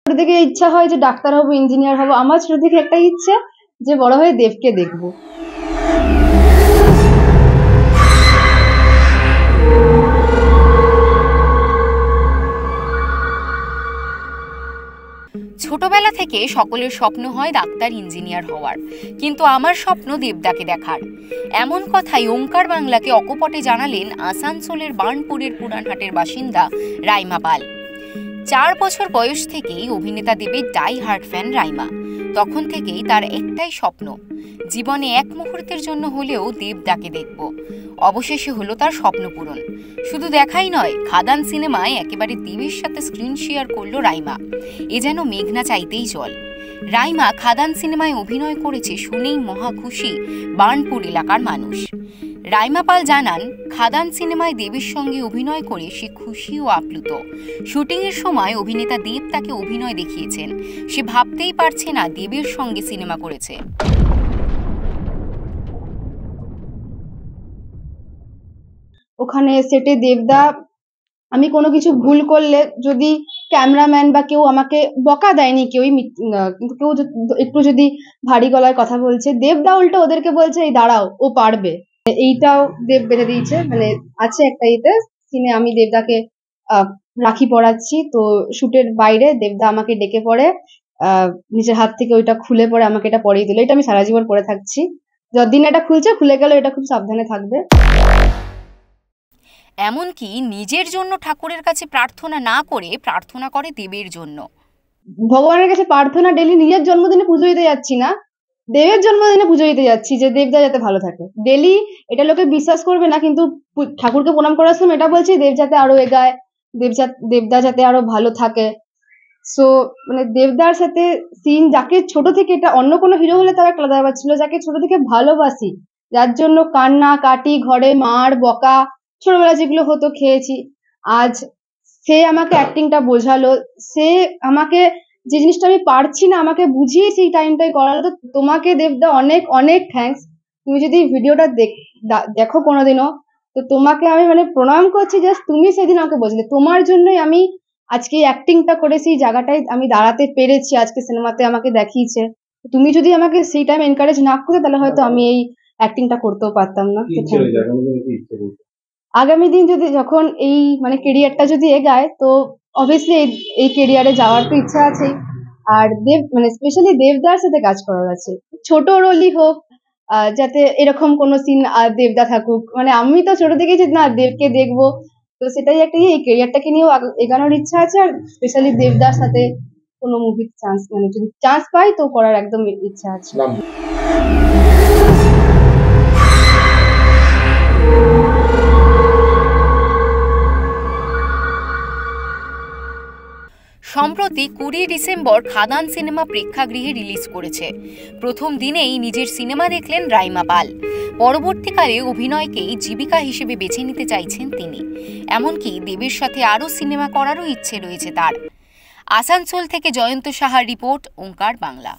ছোট থেকে ইচ্ছা হয় যে ডাক্তার হবো, ইঞ্জিনিয়ার হবো। আমার ছোট থেকে একটা ইচ্ছে যে বড় হয়ে দেবকে দেখবো। ছোটবেলা থেকে সকলের স্বপ্ন হয় ডাক্তার, ইঞ্জিনিয়ার হওয়ার, কিন্তু আমার স্বপ্ন দেবদাকে দেখার। এমন কথাই ওঙ্কার বাংলাকে অকপটে জানালেন আসানসোলের বার্নপুরের পুরানহাটের বাসিন্দা রাইমা পাল। 4 বছর বয়স থেকেই অভিনেতা দেবের ডাই হার্ট ফ্যান রাইমা। তখন থেকেই তার একটাই স্বপ্ন, জীবনে এক মুহূর্তের জন্য হলেও দেবদাকে দেখব। অবশেষে হলো তার স্বপ্ন পূরণ। শুধু দেখাই নয়, খাদান সিনেমায় একেবারে দেবের সাথে স্ক্রিন শেয়ার করলো রাইমা। এ যেন মেঘনা চাইতেই জল। রাইমা খাদান সিনেমায় অভিনয় করেছে শুনেই মহা খুশি বার্নপুর এলাকার মানুষ। রাইমা পাল জানান, খাদান সিনেমায় দেবের সঙ্গে অভিনয় করে সে খুশি ও আপ্লুত। শুটিংয়ের সময় অভিনেতা দেব তাকে অভিনয় দেখিয়েছেন। সে ভাবতেই পারছে না দেবের সঙ্গে সিনেমা করেছে। ওখানে সেটে দেবদা, আমি কোনো কিছু ভুল করলে যদি ক্যামেরাম্যান বা কেউ আমাকে বকা দেয়নি, কিন্তু কেউ একটু যদি ভারী গলায় কথা বলছে, দেবদা উল্টো ওদেরকে বলছে এই দাঁড়াও, ও পারবে। এইটাও দেব বেঁধে দিয়েছে, মানে আছে একটা ইতে সিনে আমি দেবদাকে রাখি পরাচ্ছি, তো শুটের বাইরে দেবদা আমাকে ডেকে পড়ে, নিজের হাত থেকে ওইটা খুলে পরে আমাকে এটা পরিয়ে দিল। এটা আমি সারা জীবন পরে থাকছি, যতদিন এটা খুলে গেল, এটা খুব সাবধানে থাকবে। এমনকি নিজের জন্য ঠাকুরের কাছে প্রার্থনা না করে প্রার্থনা করে দেবের জন্য। ভগবানের কাছে প্রার্থনা ডেলি, নিজের জন্মদিনে পুজো দিতে যাচ্ছি না, দেবের জন্মদিনে পুজো দিতে যাচ্ছি যে দেবদা যাতে ভালো থাকে। ডেলি এটা লোকে বিশ্বাস করবে না, কিন্তু ঠাকুরকে প্রণাম করার সময় এটা বলছি দেব যাতে আরো এগায়, দেবদা যাতে আরো ভালো থাকে। সো মানে দেবদার সাথে সিন, যাকে ছোট থেকে, এটা অন্য কোনো হিরো হলে তার একটা আলাদা ব্যাপার ছিল, যাকে ছোট থেকে ভালোবাসি, যার জন্য কান্না কাটি, ঘরে মার বকা ছোটবেলা যেগুলো হতো খেয়েছি, আজ সে আমাকে অ্যাক্টিংটা বোঝালো, সে আমাকে যে জিনিসটা আমি পারছি না আমাকে বুঝিয়ে সেই টাইমটাই করালো। তো তোমাকে দেবদা অনেক অনেক থ্যাঙ্কস। তুমি যদি ভিডিওটা দেখো কোনোদিনও, তো তোমাকে আমি মানে প্রণাম করছি, জাস্ট তুমি সেদিন আমাকে বোঝালে, তোমার জন্যই আমি আজকে অ্যাক্টিংটা করে সেই জায়গাটায় আমি দাঁড়াতে পেরেছি, আজকে সিনেমাতে আমাকে দেখিয়েছে। তুমি যদি আমাকে সেই টাইম এনকারেজ না করতে, তাহলে হয়তো আমি এই অ্যাক্টিংটা করতেও পারতাম না। আগামী দিন যদি যখন এই মানে কেরিয়ারটা যদি এগায়, তো অবভিয়াসলি এই কেরিয়ারে যাওয়ার তো ইচ্ছা আছেই। আর দেব মানে স্পেশালি দেবদার সাথে কাজ করার আছে, ছোট রোলই হোক, যাতে এরকম কোনো সিন দেবদা থাকুক। মানে আমি তো ছোট থেকেই না দেবকে দেখবো, তো সেটাই একটা এই কেরিয়ারটাকে নিয়েও এগানোর ইচ্ছা আছে। আর স্পেশালি দেবদার সাথে কোনো মুভির চান্স, মানে যদি চান্স পাই তো করার একদম ইচ্ছা আছে। সম্প্রতি 20 ডিসেম্বর খাদান সিনেমা প্রেক্ষাগৃহে রিলিজ করেছে। প্রথম দিনেই নিজের সিনেমা দেখলেন রাইমা পাল। পরবর্তীকালে অভিনয়কেই জীবিকা হিসেবে বেছে নিতে চাইছেন তিনি। এমনকি দেবের সাথে আরও সিনেমা করারও ইচ্ছে রয়েছে তার। আসানসোল থেকে জয়ন্ত সাহার রিপোর্ট, ওঙ্কার বাংলা।